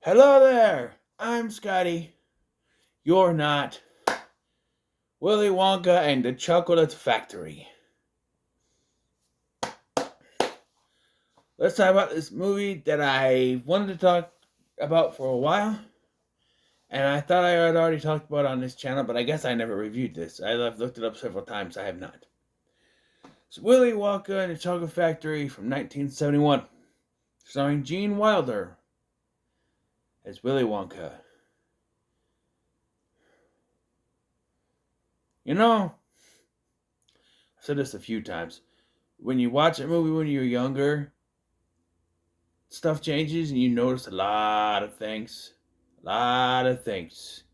Hello there, I'm Scotty. You're not. Willy Wonka and the Chocolate Factory. Let's talk about this movie that I wanted to talk about for a while. And I thought I had already talked about it on this channel, but I guess I never reviewed this. I've looked it up several times. I have not. It's Willy Wonka and the Chocolate Factory from 1971, starring Gene Wilder as Willy Wonka. You know, I've said this a few times. When you watch a movie when you're younger, stuff changes and you notice a lot of things. A lot of things.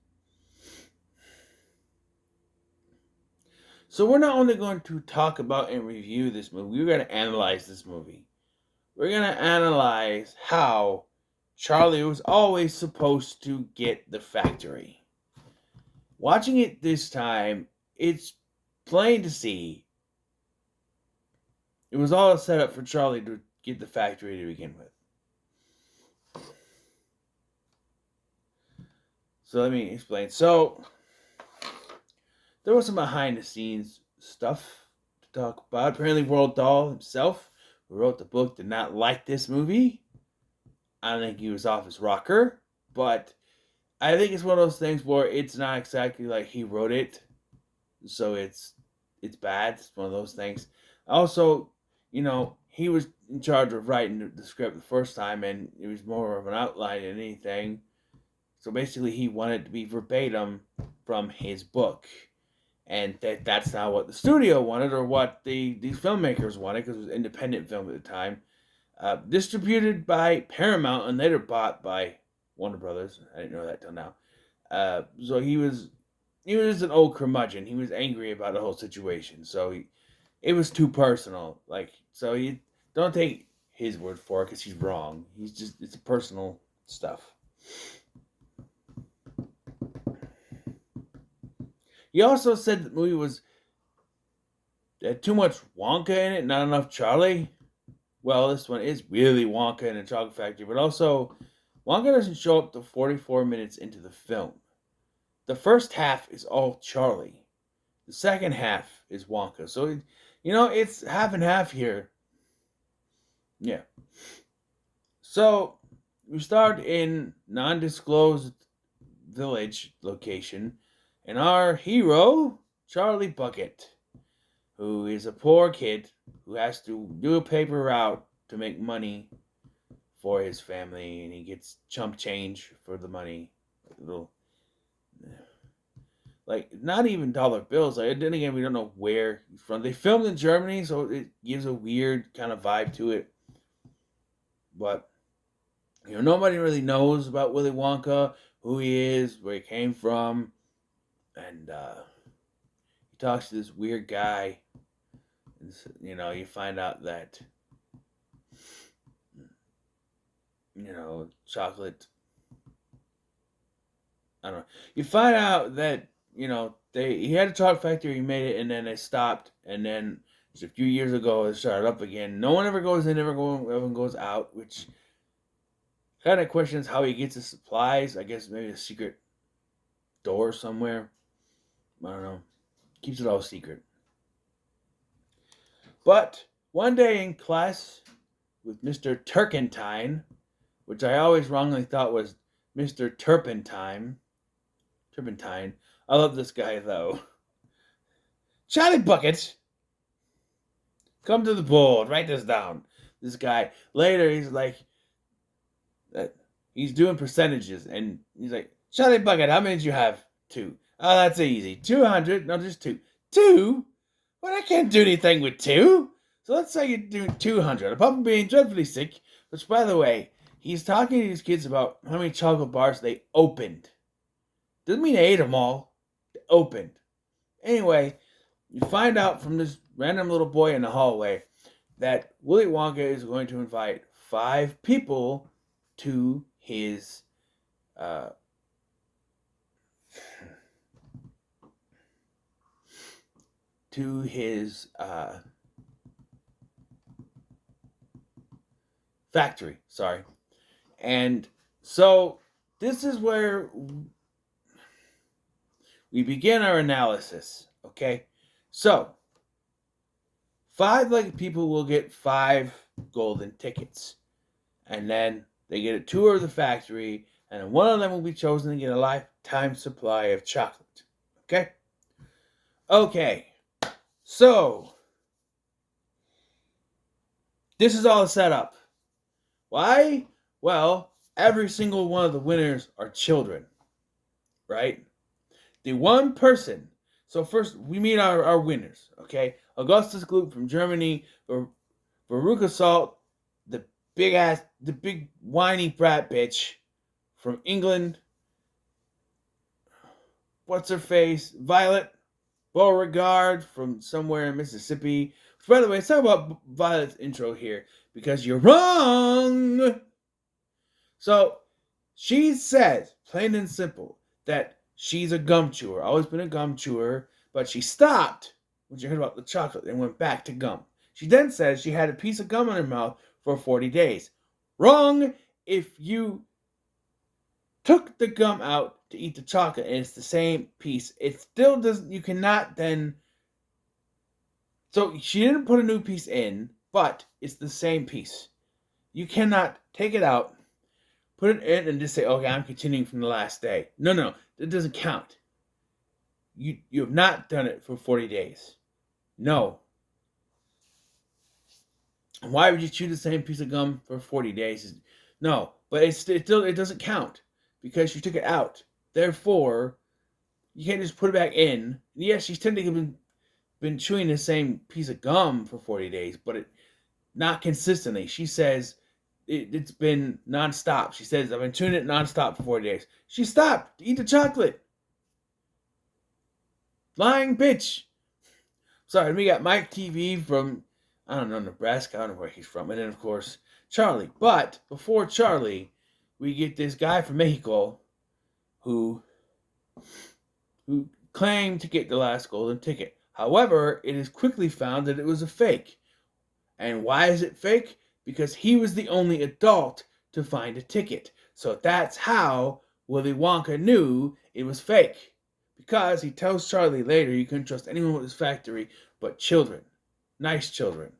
So we're not only going to talk about and review this movie, we're going to analyze this movie. We're going to analyze how Charlie was always supposed to get the factory. Watching it this time, it's plain to see it was all a setup for Charlie to get the factory to begin with. So let me explain. So there was some behind the scenes stuff to talk about. Apparently, Roald Dahl himself, who wrote the book, did not like this movie. I don't think he was off his rocker, but I think it's one of those things where it's not exactly like he wrote it, so it's bad. It's one of those things. Also, he was in charge of writing the script the first time, and it was more of an outline than anything. So basically, he wanted to be verbatim from his book. And that's not what the studio wanted or what these filmmakers wanted, because it was an independent film at the time. Distributed by Paramount and later bought by Warner Brothers. I didn't know that till now. So he was an old curmudgeon. He was angry about the whole situation. So it was too personal. So you don't take his word for it because he's wrong. It's personal stuff. He also said the movie was had too much Wonka in it, not enough Charlie. Well, this one is really Wonka and the Chocolate Factory, but also Wonka doesn't show up to 44 minutes into the film. The first half is all Charlie. The second half is Wonka. So, it's half and half here. Yeah. So, we start in non-disclosed village location, and our hero, Charlie Bucket, who is a poor kid who has to do a paper route to make money for his family, and he gets chump change for the money. Not even dollar bills. Then again, we don't know where he's from. They filmed in Germany, so it gives a weird kind of vibe to it. But nobody really knows about Willy Wonka, who he is, where he came from, and he talks to this weird guy. And, you find out that chocolate. I don't know. You find out that he had a chocolate factory, he made it, and then they stopped, and then just a few years ago it started up again. No one ever goes in, everyone goes out, which kind of questions how he gets his supplies. I guess maybe a secret door somewhere. I don't know. Keeps it all secret. But one day in class with Mr. Turkentine, which I always wrongly thought was Mr. Turpentine. I love this guy though. Charlie Bucket, come to the board. Write this down. This guy later he's like, he's doing percentages, and he's like, Charlie Bucket, how many did you have? 2. Oh, that's easy. 200. No, just 2. 2? Well, I can't do anything with 2. So let's say you're doing 200. Apart from being dreadfully sick, which, by the way, he's talking to these kids about how many chocolate bars they opened. Doesn't mean they ate them all. They opened. Anyway, you find out from this random little boy in the hallway that Willy Wonka is going to invite 5 people to his factory. Sorry. And So this is where we begin our analysis. Okay, so 5 lucky people will get 5 golden tickets, and then they get a tour of the factory, and one of them will be chosen to get a lifetime supply of chocolate. Okay? Okay. So, this is all set up. Why? Well, every single one of the winners are children, right? The one person. So first, we meet our winners, okay? Augustus Gloop from Germany, Veruca Salt, the big whiny brat bitch from England. What's her face? Violet Beauregard from somewhere in Mississippi. By the way, let's talk about Violet's intro here because you're wrong. So she says, plain and simple, that she's a gum chewer. Always been a gum chewer, but she stopped when she heard about the chocolate and went back to gum. She then says she had a piece of gum in her mouth for 40 days. Wrong. If you took the gum out to eat the chocolate and it's the same piece, it still doesn't, you cannot then, so she didn't put a new piece in, but it's the same piece. You cannot take it out, put it in, and just say, okay, I'm continuing from the last day. No, it doesn't count. You have not done it for 40 days. No. Why would you chew the same piece of gum for 40 days? No, but it doesn't count because you took it out. Therefore, you can't just put it back in. Yes, she's technically been chewing the same piece of gum for 40 days, but not consistently. She says it's been nonstop. She says, I've been chewing it nonstop for 40 days. She stopped to eat the chocolate. Lying bitch. Sorry, we got Mike TV from, I don't know, Nebraska. I don't know where he's from. And then, of course, Charlie. But before Charlie, we get this guy from Mexico who claimed to get the last golden ticket. However, it is quickly found that it was a fake. And why is it fake? Because he was the only adult to find a ticket. So that's how Willy Wonka knew it was fake. Because he tells Charlie later you couldn't trust anyone with his factory but children. Nice children.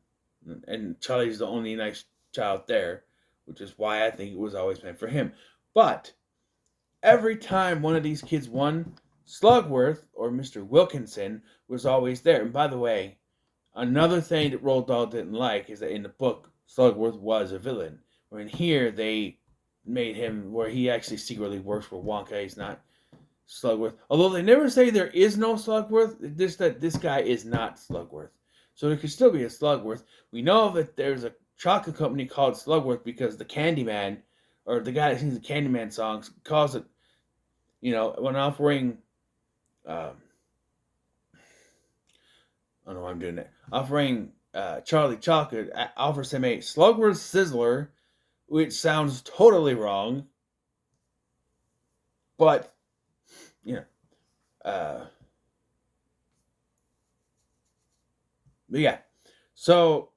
And Charlie's the only nice child there, which is why I think it was always meant for him. But every time one of these kids won, Slugworth, or Mr. Wilkinson, was always there. And by the way, another thing that Roald Dahl didn't like is that in the book, Slugworth was a villain. Where in here, they made him where he actually secretly works for Wonka. He's not Slugworth. Although they never say there is no Slugworth, just that this guy is not Slugworth. So there could still be a Slugworth. We know that there's a chocolate company called Slugworth because the Candyman, or the guy that sings the Candyman songs, calls it, when offering, I don't know why I'm doing that. Offering Charlie chocolate, offers him a Slugworth Sizzler, which sounds totally wrong. But, but yeah. So,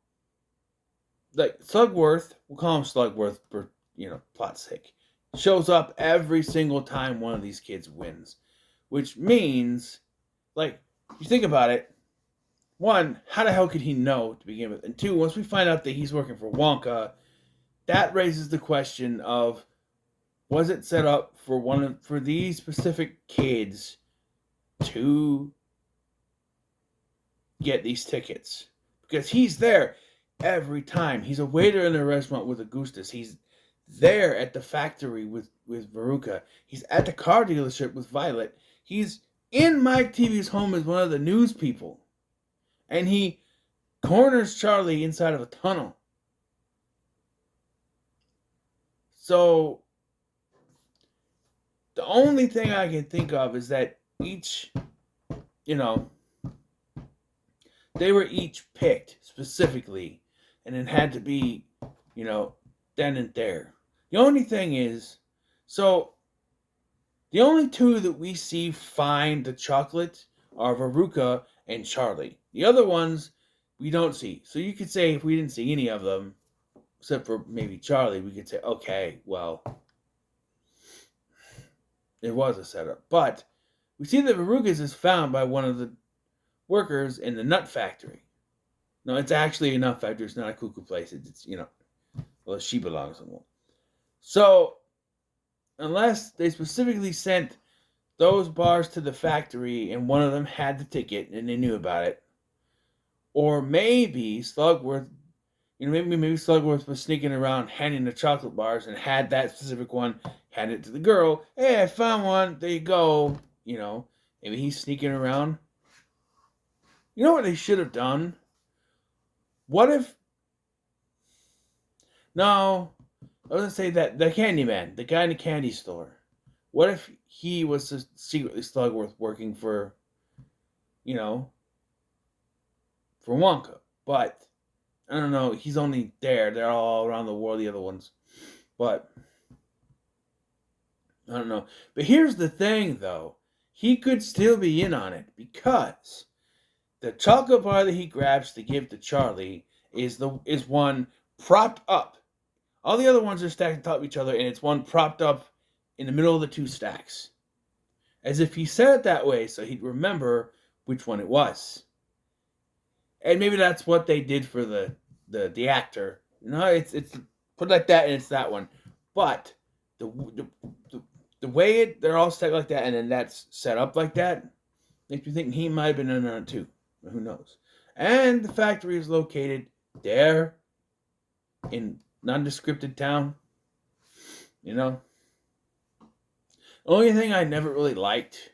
like, Slugworth, we'll call him Slugworth for, plot's sake, shows up every single time one of these kids wins. Which means, like, if you think about it, one, how the hell could he know to begin with? And two, once we find out that he's working for Wonka, that raises the question of, was it set up for these specific kids to get these tickets? Because he's there every time. He's a waiter in a restaurant with Augustus. He's there at the factory with Veruca. He's at the car dealership with Violet. He's in Mike TV's home as one of the news people. And he corners Charlie inside of a tunnel. So, the only thing I can think of is that each, they were each picked specifically. And it had to be, then and there. The only thing is, so, the only two that we see find the chocolate are Veruca and Charlie. The other ones we don't see. So you could say if we didn't see any of them, except for maybe Charlie, we could say, okay, well, It was a setup. But we see that Verucas is found by one of the workers in the nut factory. No, it's actually a nut factory. It's not a cuckoo place. It's well, she belongs somewhere. So, unless they specifically sent those bars to the factory and one of them had the ticket and they knew about it, or maybe Slugworth, maybe Slugworth was sneaking around handing the chocolate bars and had that specific one, handed it to the girl. Hey, I found one. There you go. Maybe he's sneaking around. You know what they should have done? What if... No, I was going to say that the candy man, the guy in the candy store, what if he was just secretly Slugworth working for Wonka? But, I don't know, he's only there. They're all around the world, the other ones. But, I don't know. But here's the thing, though. He could still be in on it because the chocolate bar that he grabs to give to Charlie is one propped up. All the other ones are stacked on top of each other, and it's one propped up in the middle of the two stacks. As if he said it that way so he'd remember which one it was. And maybe that's what they did for the actor. It's put like that, and it's that one. But the way they're all stacked like that, and then that's set up like that, makes me think he might have been in on it too. Who knows? And the factory is located there in nondescripted town. The only thing I never really liked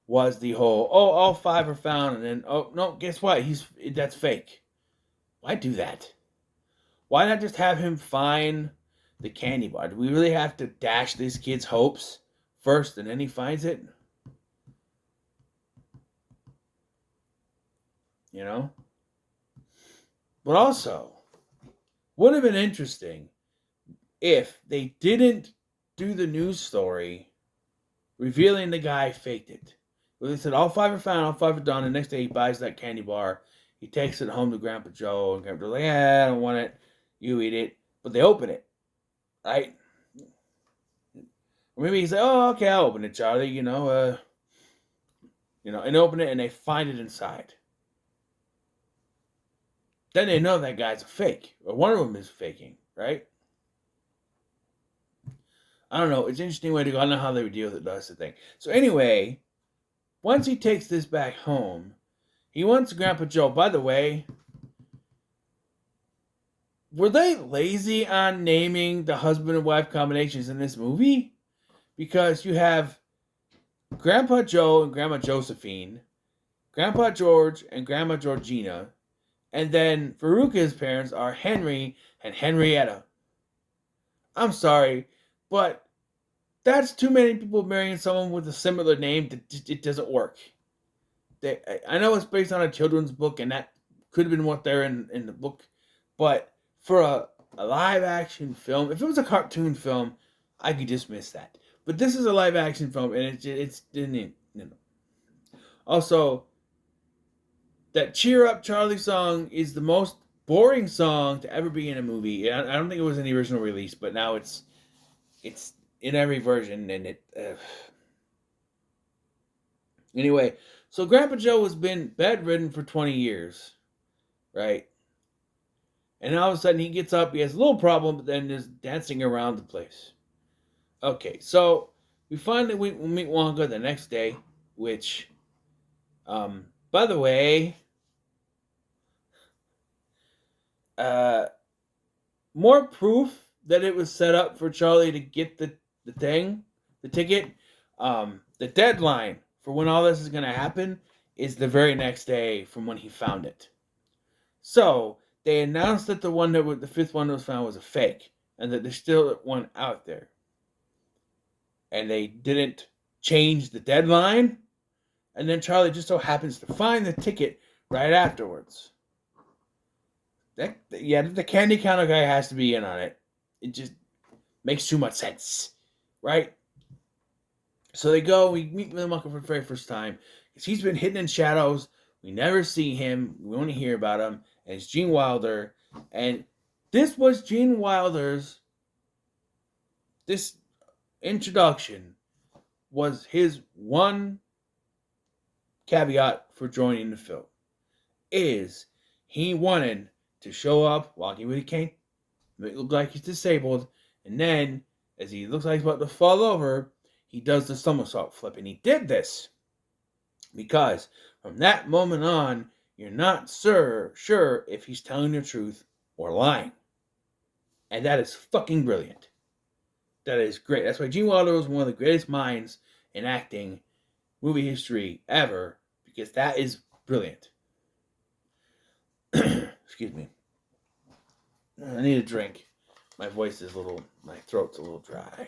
was the whole, all five are found, and then, oh, no, guess what? That's fake. Why do that? Why not just have him find the candy bar? Do we really have to dash this kid's hopes first, and then he finds it? But also, would have been interesting if they didn't do the news story revealing the guy faked it. Well, they said all five are found, all five are done, and the next day he buys that candy bar. He takes it home to Grandpa Joe, and Grandpa Joe's like, I don't want it. You eat it. But they open it, right? Or maybe he's like, oh, okay, I'll open it, Charlie, and open it, and they find it inside. Then they know that guy's a fake, or one of them is faking, right? I don't know. It's an interesting way to go. I don't know how they would deal with it. That's the thing. So anyway, once he takes this back home, he wants Grandpa Joe. By the way, were they lazy on naming the husband and wife combinations in this movie? Because you have Grandpa Joe and Grandma Josephine, Grandpa George and Grandma Georgina, and then Veruca's parents are Henry and Henrietta. I'm sorry, but that's too many people marrying someone with a similar name that it doesn't work. I know it's based on a children's book, and that could have been what they're in the book, but for a live action film, if it was a cartoon film, I could dismiss that. But this is a live action film, and it's Also, that Cheer Up Charlie song is the most boring song to ever be in a movie. I don't think it was in the original release, but now it's in every version, and Anyway, so Grandpa Joe has been bedridden for 20 years, right? And all of a sudden he gets up, he has a little problem, but then is dancing around the place. Okay, so we finally meet Wonka the next day, which, by the way, more proof that it was set up for Charlie to get the ticket. The deadline for when all this is going to happen is the very next day from when he found it. So they announced that the fifth one that was found was a fake, and that there's still one out there. And they didn't change the deadline, and then Charlie just so happens to find the ticket right afterwards. The candy counter guy has to be in on it. It just makes too much sense, right? So they go, we meet Willy Wonka for the very first time, because he's been hidden in shadows. We never see him. We only hear about him. And it's Gene Wilder. And this was Gene Wilder's, this introduction was his one caveat for joining the film. Is he wanted to show up walking with a cane, make it look like he's disabled, and then as he looks like he's about to fall over, he does the somersault flip. And he did this because from that moment on, you're not sure if he's telling the truth or lying. And that is fucking brilliant. That is great. That's why Gene Wilder was one of the greatest minds in acting movie history ever, because that is brilliant. Excuse me. I need a drink. My voice is my throat's a little dry.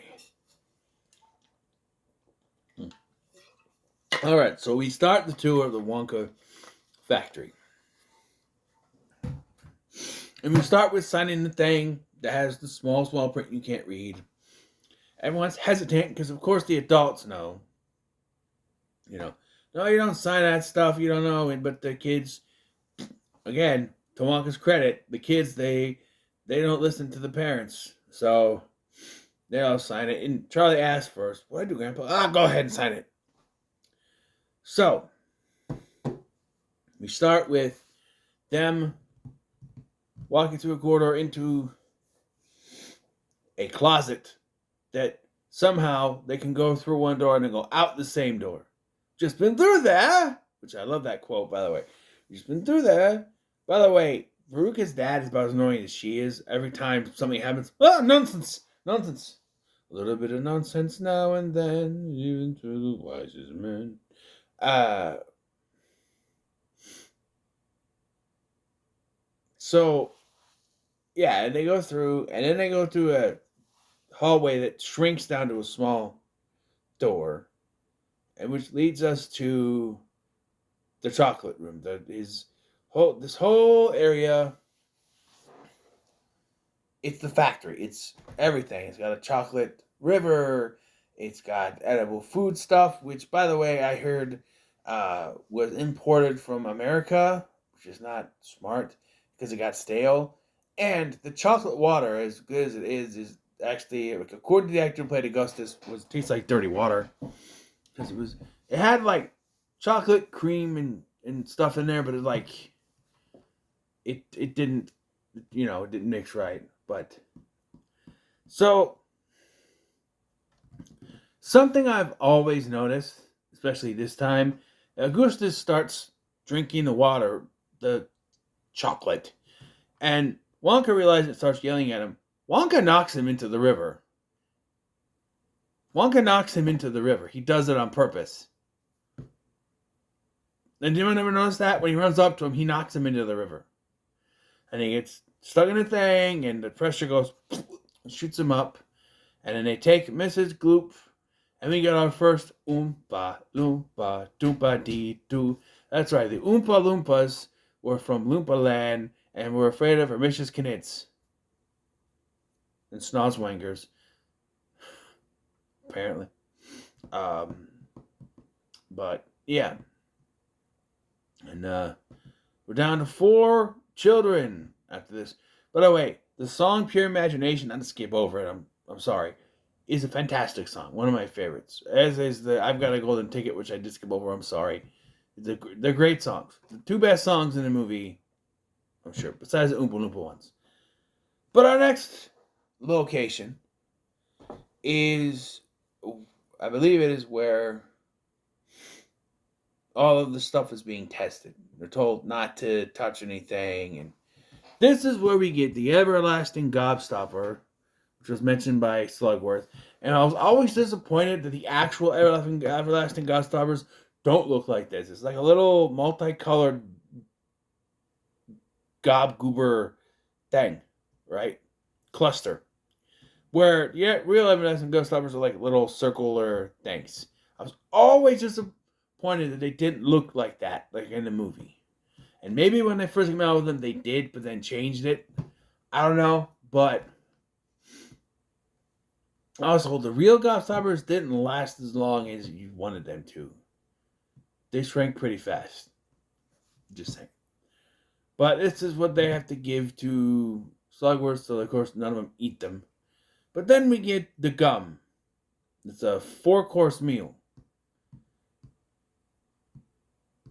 All right, so we start the tour of the Wonka factory. And we start with signing the thing that has the small print you can't read. Everyone's hesitant because, of course, the adults know. No, you don't sign that stuff, you don't know. But the kids, again, to Wonka's credit, the kids, they don't listen to the parents. So they all sign it. And Charlie asked first, "What do I do, Grandpa?" Go ahead and sign it. So we start with them walking through a corridor into a closet that somehow they can go through one door and then go out the same door. Just been through there. Which I love that quote, by the way. Just been through there. By the way, Veruca's dad is about as annoying as she is. Every time something happens, nonsense. A little bit of nonsense now and then, even to the wisest men. So, yeah, and they go through, and then they go through a hallway that shrinks down to a small door, and which leads us to the chocolate room. This whole area, it's the factory. It's everything. It's got a chocolate river. It's got edible food stuff, which, by the way, I heard was imported from America, which is not smart because it got stale. And the chocolate water, as good as it is actually, like, according to the actor who played Augustus, tastes like dirty water because it had like chocolate cream and stuff in there, but it didn't it didn't mix right. But so something I've always noticed, especially this time, Augustus starts drinking the water, the chocolate, and Wonka realizes it, starts yelling at him. Wonka knocks him into the river. He does it on purpose. And anyone ever notice that? When he runs up to him, he knocks him into the river. And he gets stuck in a thing, and the pressure goes, shoots him up. And then they take Mrs. Gloop, and we get our first Oompa Loompa Doompa Dee Doo. That's right, the Oompa Loompas were from Loompa Land, and were afraid of Hermitius Knits and Snozzwangers, apparently. But yeah, and we're down to 4 children after this. By the way, the song "Pure Imagination," not to skip over it, I'm sorry, is a fantastic song, one of my favorites. As is the "I've Got a Golden Ticket," which I did skip over. I'm sorry. They're great songs. The 2 best songs in the movie, I'm sure, besides the Oompa Loompa ones. But our next location is, I believe it is where all of the stuff is being tested. They're told not to touch anything, and this is where we get the everlasting gobstopper, which was mentioned by Slugworth. And I was always disappointed that the actual everlasting gobstoppers don't look like this. It's like a little multicolored gob-goober thing, right? Cluster. Where, yeah, real everlasting gobstoppers are like little circular things. I was always disappointed that they didn't look like that, like in the movie. And maybe when they first came out with them, they did, but then changed it. I don't know, but also, the real gobstoppers didn't last as long as you wanted them to. They shrank pretty fast. Just saying. But this is what they have to give to Slugworth, so of course none of them eat them. But then we get the gum. It's a 4-course meal.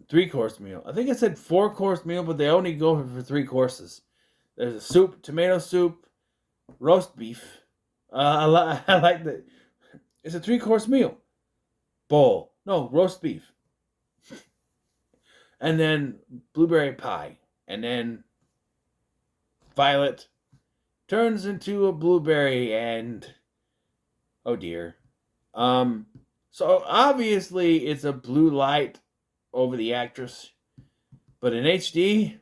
3-course meal. I think I said 4-course meal, but they only go for 3 courses. There's a soup, tomato soup, roast beef. I like that. It's a 3-course meal. Bowl. No, roast beef. And then blueberry pie. And then Violet turns into a blueberry and oh dear. So obviously it's a blue light over the actress, but in HD,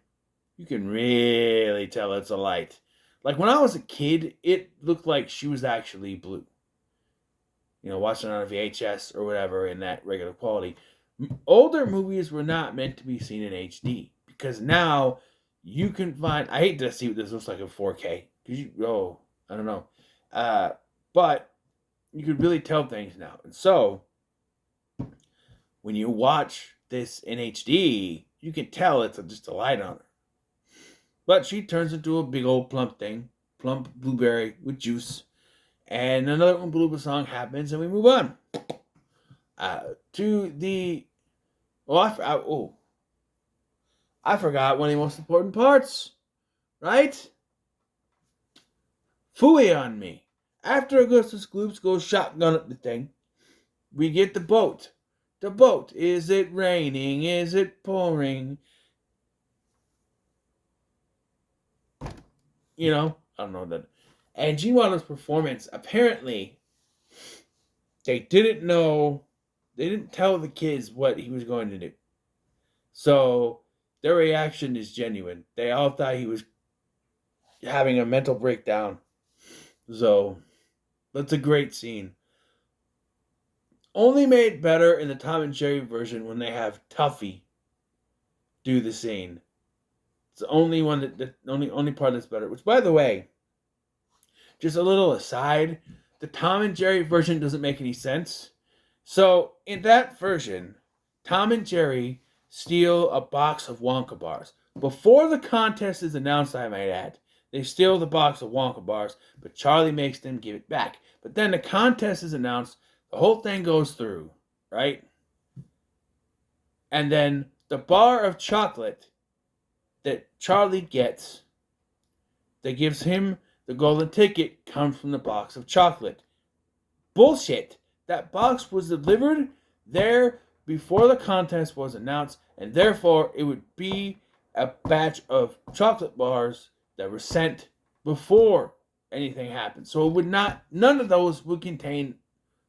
you can really tell it's a light. Like when I was a kid, it looked like she was actually blue. You know, watching it on a VHS or whatever in that regular quality. Older movies were not meant to be seen in HD because now you can find. I hate to see what this looks like in 4K because I don't know, but you could really tell things now. And so when you watch this in HD, you can tell it's just a light on her. But she turns into a big old plump thing, plump blueberry with juice. And another Oompa song happens, and we move on to the. I forgot one of the most important parts, right? Fooey on me. After Augustus Gloops goes shotgun at the thing, we get the boat. The boat. Is it raining? Is it pouring? You know, I don't know that. And Gene Wilder's performance, apparently, they didn't tell the kids what he was going to do. So their reaction is genuine. They all thought he was having a mental breakdown. So that's a great scene. Only made better in the Tom and Jerry version when they have Tuffy do the scene. It's the only one that only part that's better. Which, by the way, just a little aside, the Tom and Jerry version doesn't make any sense. So in that version, Tom and Jerry steal a box of Wonka bars. Before the contest is announced, I might add, they steal the box of Wonka bars, but Charlie makes them give it back. But then the contest is announced, the whole thing goes through, right? And then the bar of chocolate that Charlie gets, that gives him the golden ticket, comes from the box of chocolate. Bullshit. That box was delivered there before the contest was announced, and therefore it would be a batch of chocolate bars that were sent before anything happened. So it would not, none of those would contain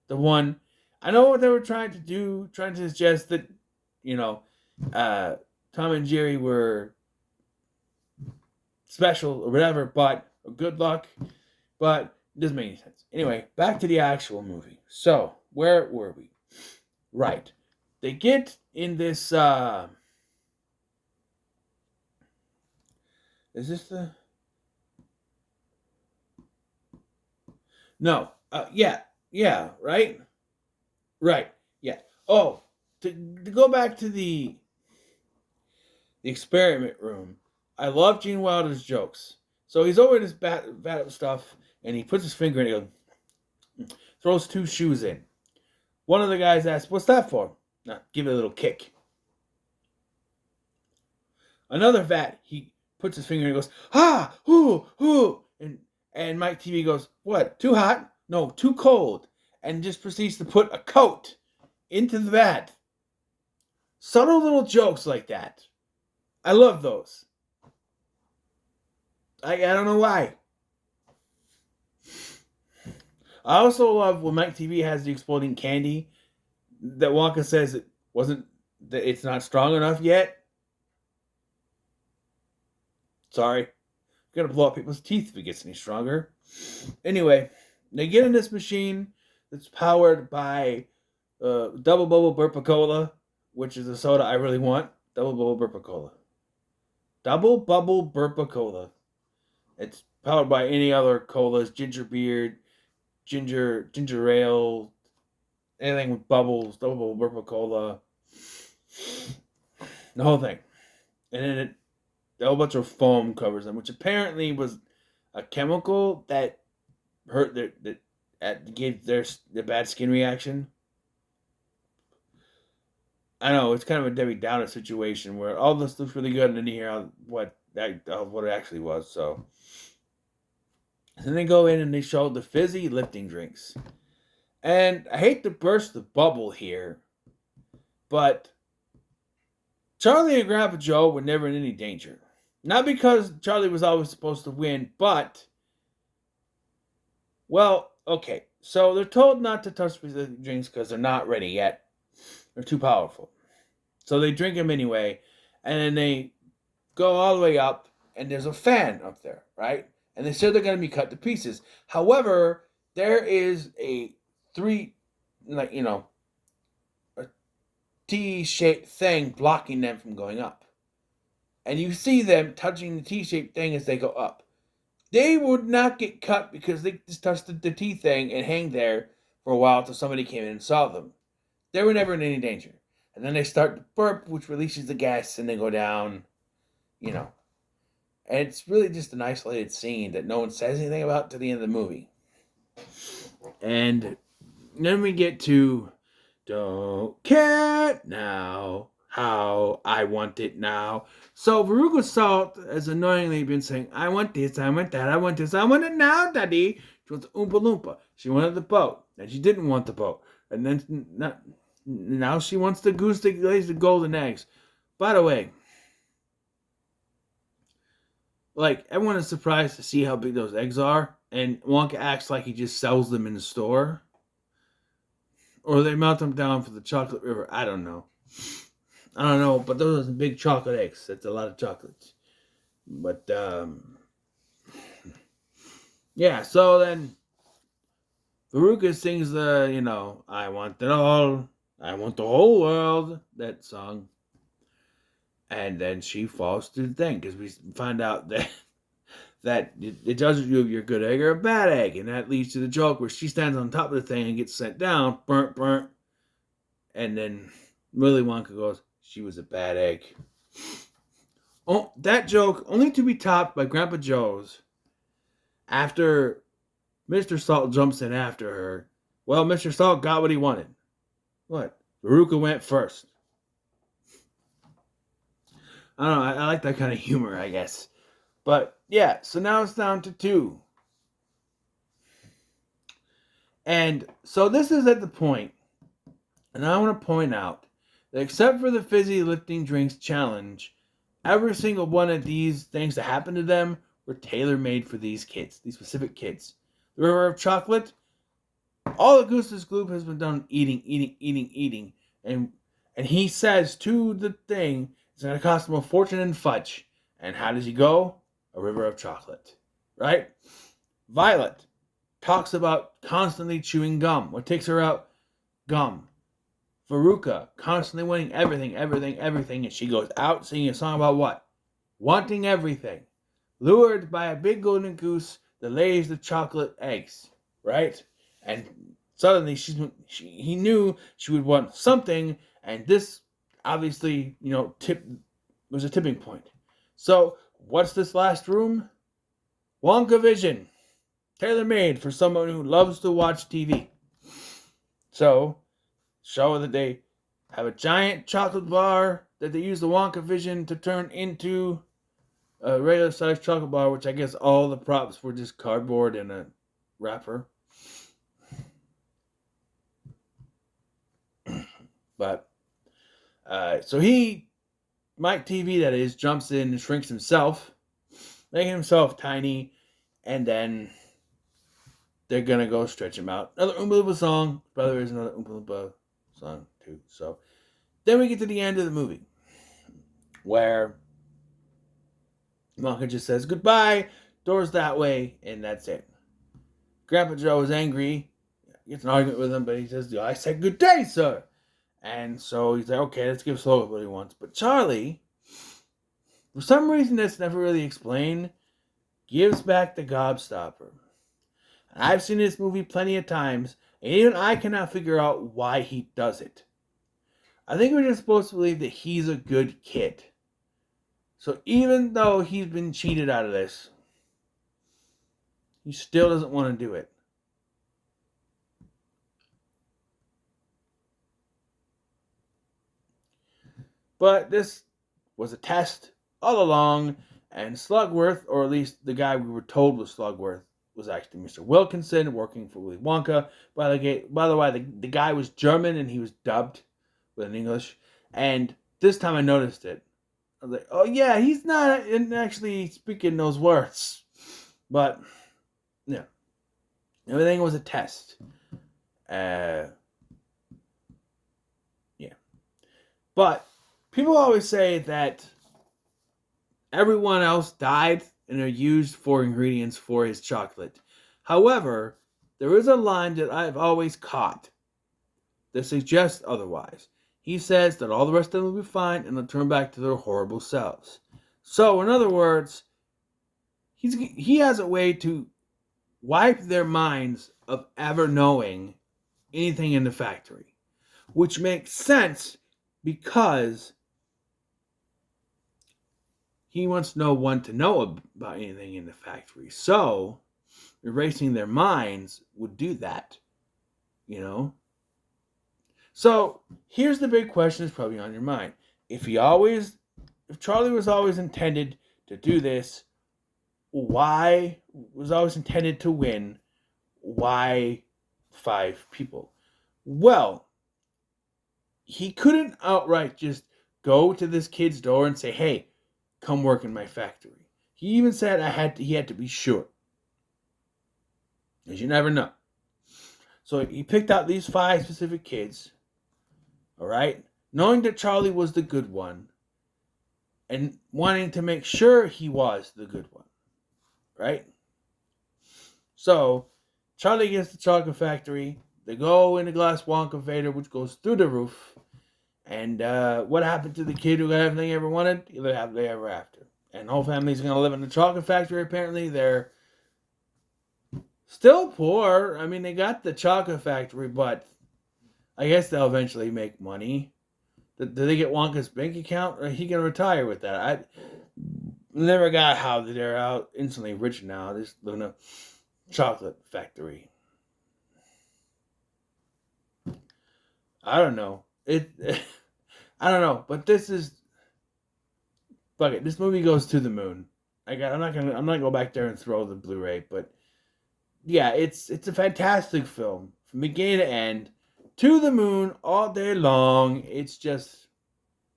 the one. I know what they were trying to do, trying to suggest that, Tom and Jerry were special or whatever, but good luck. But it doesn't make any sense. Anyway, back to the actual movie. So, where were we? Right. They get in this, is this the... No. Yeah, right? Right. Yeah. Oh, to go back to the experiment room, I love Gene Wilder's jokes. So he's over this vat of stuff, and he puts his finger in it, and goes, throws 2 shoes in. One of the guys asks, what's that for? Now, give it a little kick. Another vat, he puts his finger in and goes, hoo. And Mike TV goes, what, too hot? No, too cold. And just proceeds to put a coat into the vat. Subtle little jokes like that. I love those. I don't know why. I also love when Mike TV has the exploding candy that Wonka says it's not strong enough yet. Sorry. Gonna blow up people's teeth if it gets any stronger. Anyway, they get in this machine that's powered by Double Bubble Burpa-Cola, which is a soda I really want. Double Bubble Burpa-Cola. Double Bubble Burpa-Cola. It's powered by any other colas, ginger beer, ginger ale, anything with bubbles, Double Bubble Burpa-Cola. The whole thing. And then a whole bunch of foam covers them, which apparently was a chemical that hurt that gave their bad skin reaction. I know it's kind of a Debbie Downer situation where all this looks really good, and then you hear what it actually was. So then they go in and they show the fizzy lifting drinks, and I hate to burst the bubble here, but Charlie and Grandpa Joe were never in any danger. Not because Charlie was always supposed to win, but well, okay. So they're told not to touch the drinks because they're not ready yet. They're too powerful. So they drink them anyway, and then they go all the way up, and there's a fan up there, right? And they said they're going to be cut to pieces. However, there is a a T-shaped thing blocking them from going up. And you see them touching the T-shaped thing as they go up. They would not get cut because they just touched the T thing and hang there for a while until somebody came in and saw them. They were never in any danger. And then they start to burp, which releases the gas, and they go down, And it's really just an isolated scene that no one says anything about to the end of the movie. And then we get to Don't Care Now, How I Want It Now. So Veruca Salt has annoyingly been saying, I want this, I want that, I want this, I want it now, Daddy. She wants the Oompa Loompa. She wanted the boat. And she didn't want the boat. And then now she wants the goose that lays the golden eggs. By the way, everyone is surprised to see how big those eggs are. And Wonka acts like he just sells them in the store. Or they melt them down for the chocolate river. I don't know. But those are some big chocolate eggs. That's a lot of chocolates. But, yeah, so then Veruca sings the, I want it all. I want the whole world. That song. And then she falls through the thing. Because we find out that it judges you if you're a good egg or a bad egg. And that leads to the joke where she stands on top of the thing and gets sent down. Burnt. And then Willy Wonka goes, she was a bad egg. Oh, that joke only to be topped by Grandpa Joe's after Mr. Salt jumps in after her. Well, Mr. Salt got what he wanted. What? Veruca went first. I don't know. I like that kind of humor, I guess. But, yeah. So now it's down to 2. And so this is at the point, and I want to point out that except for the fizzy lifting drinks challenge, every single one of these things that happened to them were tailor-made for these kids, these specific kids. The River of Chocolate, all of Goose's Gloop has been done eating. And he says to the thing, it's going to cost him a fortune in fudge. And how does he go? A river of chocolate. Right? Violet talks about constantly chewing gum. What takes her out? Gum. Veruca constantly wanting everything. And she goes out singing a song about what? Wanting everything. Lured by a big golden goose that lays the chocolate eggs. Right? And suddenly he knew she would want something. And this obviously, was a tipping point. So, what's this last room? Wonka Vision. Tailor-made for someone who loves to watch TV. So, show that they have a giant chocolate bar that they use the Wonka Vision to turn into a regular sized chocolate bar, which I guess all the props were just cardboard and a wrapper. But, so Mike TV that is, jumps in and shrinks himself, making himself tiny, and then they're gonna go stretch him out. Another Oompa Loompa song. Brother is another Oompa Loompa song too. So then we get to the end of the movie, where Wonka just says goodbye, doors that way, and that's it. Grandpa Joe is angry, gets an argument with him, but he says, I said good day, sir. And so he's like, okay, let's give Slogan what he wants. But Charlie, for some reason that's never really explained, gives back the gobstopper. And I've seen this movie plenty of times, and even I cannot figure out why he does it. I think we're just supposed to believe that he's a good kid. So even though he's been cheated out of this, he still doesn't want to do it. But this was a test all along, and Slugworth, or at least the guy we were told was Slugworth, was actually Mr. Wilkinson working for Willy Wonka. By the way, the guy was German and he was dubbed with an English. And this time I noticed it. I was like, oh yeah, he's not actually speaking those words. But, yeah. Everything was a test. Yeah. But people always say that everyone else died and are used for ingredients for his chocolate. However, there is a line that I've always caught that suggests otherwise. He says that all the rest of them will be fine and they'll turn back to their horrible selves. So, in other words, he has a way to wipe their minds of ever knowing anything in the factory, which makes sense because he wants no one to know about anything in the factory. So, erasing their minds would do that, you know? So, here's the big question that's probably on your mind. If Charlie was always intended to do this, why was always intended to win? Why 5 people? Well, he couldn't outright just go to this kid's door and say, hey, come work in my factory. He even said he had to be sure. Because you never know. So he picked out these 5 specific kids, all right, knowing that Charlie was the good one and wanting to make sure he was the good one, right? So Charlie gets the chocolate factory. They go in the glass Wonka Vader, which goes through the roof. And what happened to the kid who got everything he ever wanted? He lived happily ever after. And the whole family's going to live in the chocolate factory, apparently. They're still poor. I mean, they got the chocolate factory, but I guess they'll eventually make money. Do they get Wonka's bank account? Or he can retire with that. I never got how they're out instantly rich now. They just live in a chocolate factory. I don't know. I don't know, but this is fuck it. This movie goes to the moon. I'm not gonna go back there and throw the Blu-ray, but yeah, it's a fantastic film from beginning to end, to the moon all day long. It's just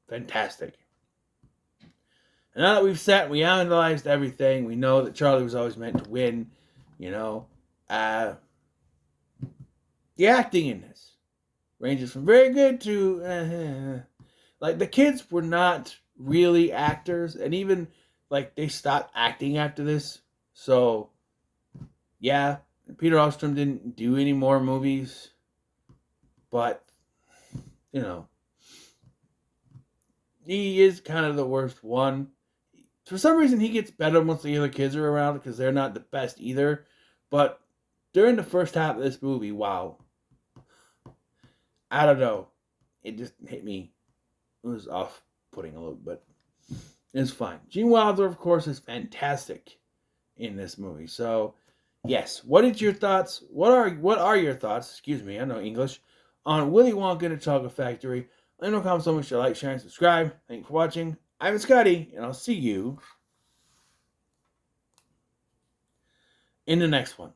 fantastic. And now that we analyzed everything, we know that Charlie was always meant to win. You know, the acting in this ranges from very good to like the kids were not really actors, and even like they stopped acting after this. So yeah, Peter Ostrom didn't do any more movies, but you know, he is kind of the worst one. For some reason, he gets better once the other kids are around because they're not the best either. But during the first half of this movie, wow, I don't know, it just hit me. It was off-putting a little bit. It's fine. Gene Wilder, of course, is fantastic in this movie. So, yes. What are your thoughts? What are your thoughts? Excuse me, I know English. On Willy Wonka and the Chocolate Factory. Let me know comments so much to like, share, and subscribe. Thank you for watching. I'm Scotty, and I'll see you in the next one.